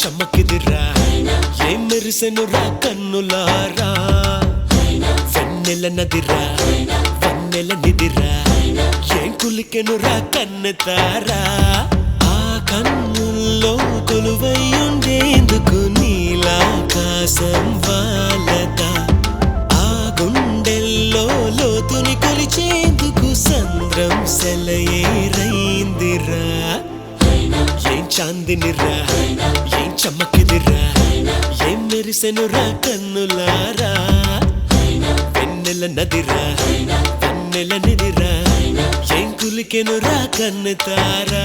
చమకిదిరా ఏం మెరిసెనురా కన్నులారా వెన్నెల నదిరా వన్నెల నిదిరా ఏం కులికెనురా కన్నెతారా ఆ కన్నుల్లో కొలువైయుండేందుకు నీలాకాశం వాలదా ఆ గుండెల్లో లోతుని కొలిచేందుకు సంద్రం సెలయేరైందిరా ఏం చాందినిరా ఏం చమకిదిరా ఏం మెరిసెనురా కన్నులారా వెన్నెల నదిరా వన్నెల నిదిరా ఏం కులికెనురా కన్నెతారా